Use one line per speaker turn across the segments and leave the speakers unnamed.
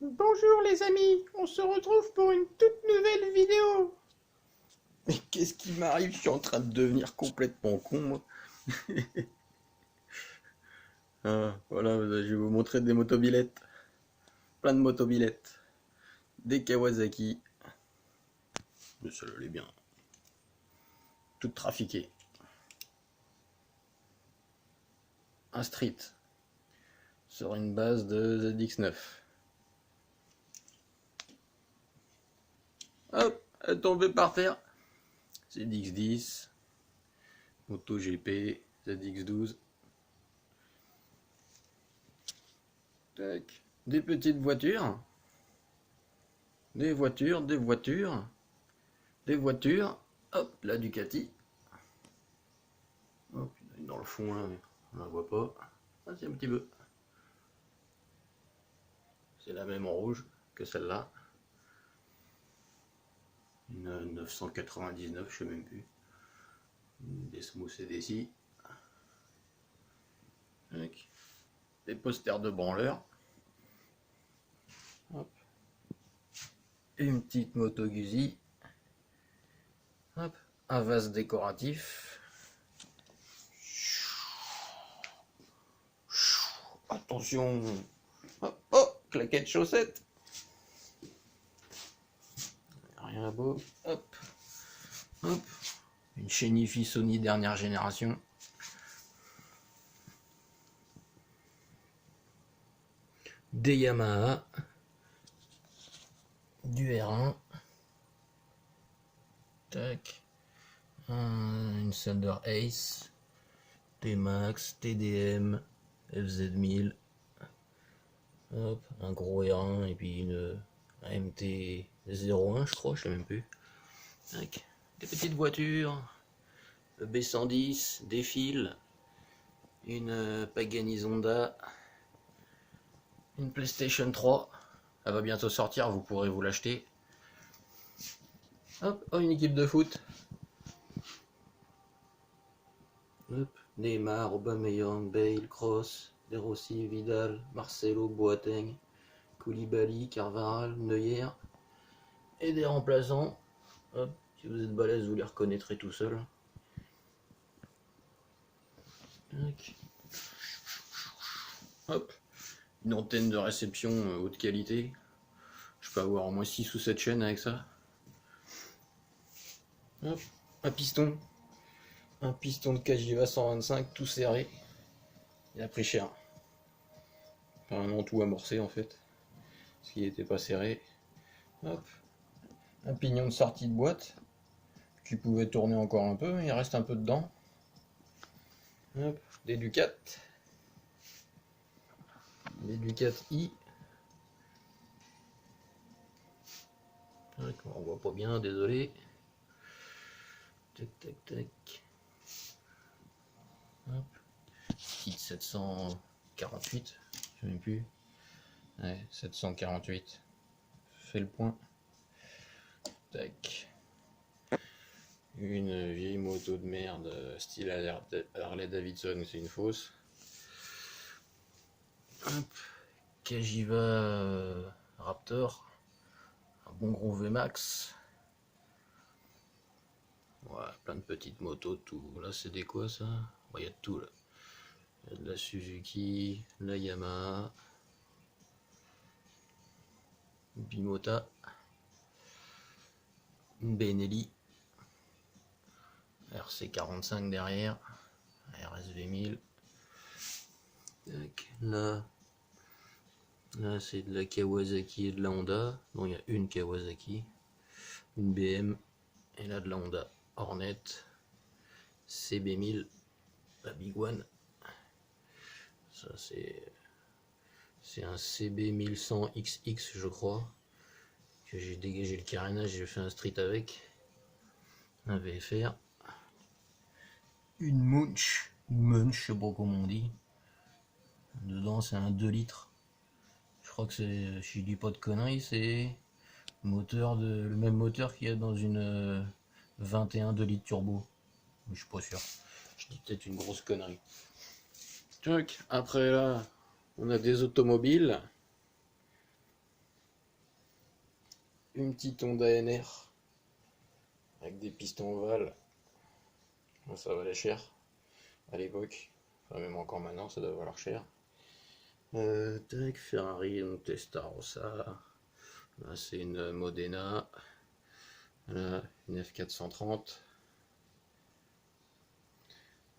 Bonjour les amis, on se retrouve pour une toute nouvelle vidéo.
Mais qu'est-ce qui m'arrive? Je suis en train de devenir complètement con, moi. Voilà, je vais vous montrer des motobilettes. Plein de motobilettes. Des Kawasaki. Mais celle-là, elle est bien. Toute trafiquée. Un street. Sur une base de ZX9. Hop, elle est tombée par terre. ZX10. MotoGP. ZX12. Tac. Des petites voitures. Des voitures, des voitures. Des voitures. Hop, la Ducati. Hop, dans le fond là, mais on la voit pas. Ah, c'est un petit peu. C'est la même en rouge que celle-là. Une 999, je sais même plus. Des smooths et des scies. Des posters de branleurs. Hop. Et une petite moto Guzzi. Hop. Un vase décoratif. Attention. Hop. Oh, claquette chaussette. Rien à beau. Hop. Hop. Une Shenifi Sony dernière génération. Des Yamaha. Du R1. Tac. Une Thunder Ace. T-Max, TDM, FZ1000. Hop, un gros R1 et puis une MT-01, je crois, je sais même plus. Tac. Des petites voitures. Le B110, des fils. Une Pagani Zonda. Une PlayStation 3. Elle va bientôt sortir, vous pourrez vous l'acheter. Hop, oh, une équipe de foot. Hop, Neymar, Aubameyang, Bale, Kroos, De Rossi, Vidal, Marcelo, Boateng, Koulibaly, Carvajal, Neuer. Et des remplaçants. Hop, si vous êtes balèze, vous les reconnaîtrez tout seul. Hop, une antenne de réception haute qualité. Je peux avoir au moins 6 ou 7 chaînes avec ça. Hop, un piston. Un piston de Cagiva 125 tout serré. Il a pris cher. Enfin, non, tout amorcé en fait. Parce qu'il n'était pas serré. Hop. Un pignon de sortie de boîte. Qui pouvait tourner encore un peu, mais il reste un peu dedans. Hop. Des Ducat. Des Ducat I. On voit pas bien, désolé. Tac, tac, tac. Hop. Kit 748. Je sais même plus. Ouais, 748. Fais le point. Tac. Une vieille moto de merde style Harley Davidson, c'est une fausse. Hop. Cagiva Raptor. Un bon gros VMAX. Voilà, plein de petites motos, tout. Là, c'est des quoi ça? Il y a de tout là. Il y a de la Suzuki, la Yamaha, Bimota, une Benelli, RC45 derrière, RSV 1000. Là, c'est de la Kawasaki et de la Honda. Non, il y a une Kawasaki, une BM et là de la Honda Hornet, CB1000, la Big One. Ça c'est un CB1100XX je crois, que j'ai dégagé le carénage, j'ai fait un street avec. Un VFR. Une Munch, je sais pas comment on dit. Dedans c'est un 2 litres. Je crois que c'est, je dis pas de conneries, c'est le même moteur qu'il y a dans une 21 2 litres turbo. Mais je suis pas sûr. Je dis peut-être une grosse connerie. Après là, on a des automobiles. une petite Honda NR avec des pistons ovales. Ça valait cher à l'époque, enfin même encore maintenant ça doit valoir cher. Tac, Ferrari, donc Testarossa. Là c'est une Modena. Là une F430.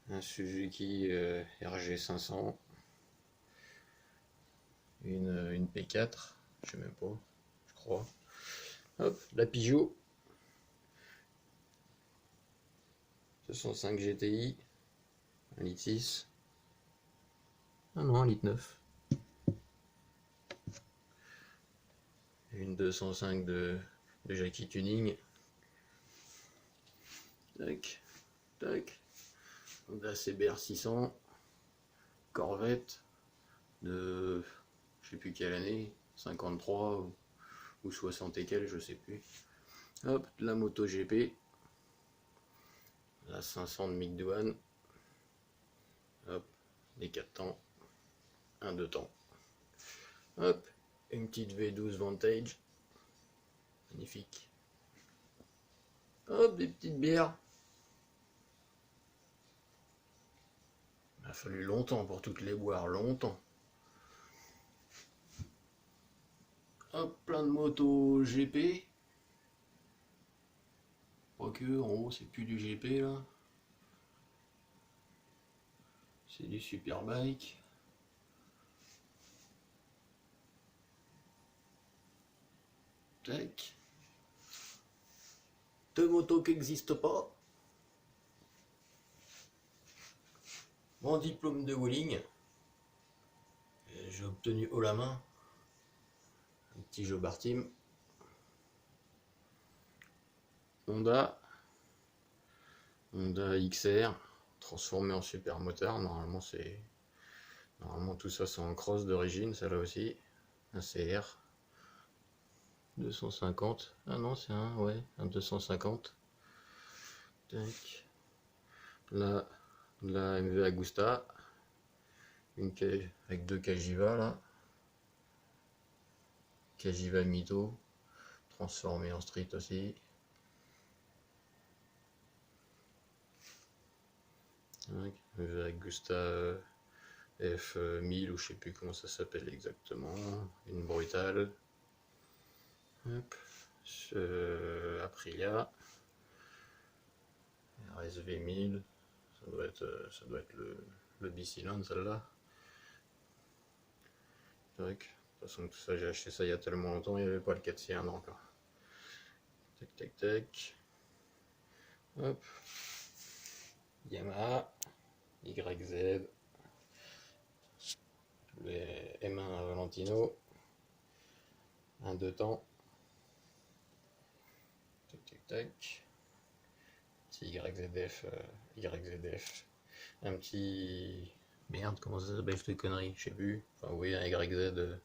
Un Suzuki RG500. Une P4, je sais même pas, je crois. Hop, la Peugeot 205 GTI, 1,6 litre. Ah non, 1,9 litre. Une 205 de Jackie Tuning. Tac, tac. Donc la CBR 600. Corvette de je sais plus quelle année, 53 ou 60 et quelques, je sais plus. Hop, la moto GP. La 500 de Mick Doohan. Hop, les 4 temps. Un 2 temps. Hop, une petite V12 Vantage. Magnifique. Hop, des petites bières. Il a fallu longtemps pour toutes les boire, longtemps. Hop, plein de motos GP. Quoique, en haut, c'est plus du GP là. C'est du Superbike. Tac. Deux motos qui n'existent pas. Mon diplôme de wheeling. J'ai obtenu haut la main. Un petit Jobard Team. Honda XR. Transformé en super moteur. Normalement tout ça c'est en cross d'origine, ça là aussi. Un CR. 250. Ah non, c'est un 250. Tac. Là, la MV Agusta. Avec deux Cagiva là. Cagiva Mito. Transformé en street aussi. MV Agusta F1000 ou je sais plus comment ça s'appelle exactement. Une brutale. Hop. Aprilia. RSV 1000. Ça doit être le bicylindre celle-là. De toute façon tout ça j'ai acheté ça il y a tellement longtemps, il n'y avait pas le 4 cylindres encore. Tac tac tac. Hop. Yamaha. YZ. Les M1 Valentino. Un 2 temps. Tac tac tac. Petit YZF. Un petit. Merde, comment ça s'appelle cette connerie? Je sais plus. Enfin, oui, un YZ.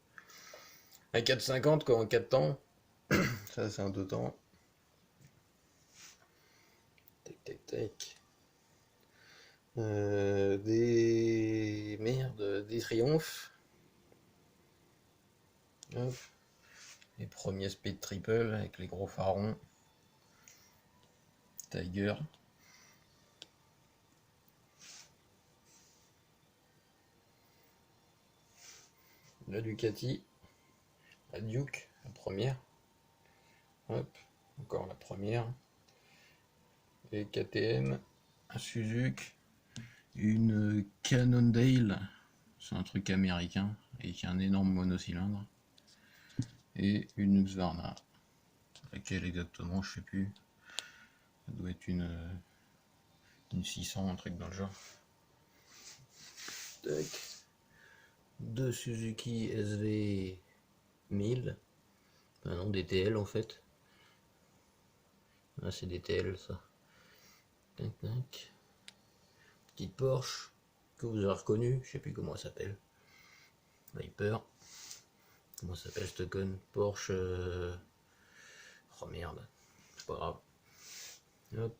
Un 450 quoi, en 4 temps. Ça, c'est un 2 temps. Tac tac tac. Des triomphes. Hop. Les premiers speed triple avec les gros farons. Tiger. La Ducati. La Duke, la première. Hop. Encore la première. Et KTM. Un Suzuki. Une Cannondale. C'est un truc américain. Avec un énorme monocylindre. Et une Husqvarna. Laquelle exactement, je sais plus. Ça doit être une 600, un truc dans le genre. Tac. Deux Suzuki SV 1000. Ah non, des TL en fait. Ah, c'est des TL ça. Tac, tac. Petite Porsche que vous avez reconnu, je sais plus comment elle s'appelle. Viper. Comment s'appelle cette conne? Porsche. Oh merde, c'est pas grave. Hop.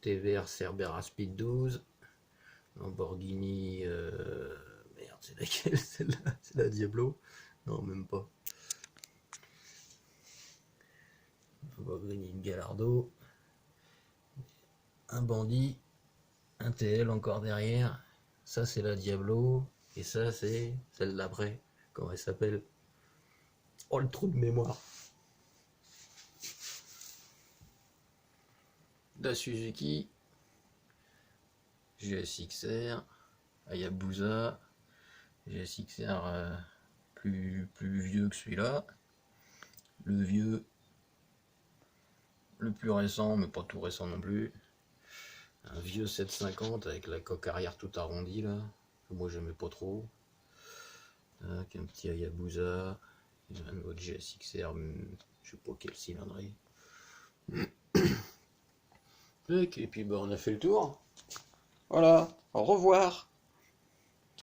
TVR Cerbera Speed 12. Lamborghini. Merde, c'est laquelle celle-là? C'est la Diablo? Non, même pas. Lamborghini Gallardo, un Bandit, un TL encore derrière. Ça c'est la Diablo, et ça c'est celle d'après. Comment elle s'appelle? Oh, le trou de mémoire. La Suzuki GSX-R, Hayabusa, GSX-R plus vieux que celui-là. Le vieux, le plus récent, mais pas tout récent non plus. Un vieux 750 avec la coque arrière tout arrondie là, que moi j'aimais pas trop. Avec un petit Hayabusa, un autre GSX-R, je sais pas quelle cylindrée. Et puis bah, on a fait le tour.
Voilà, au revoir.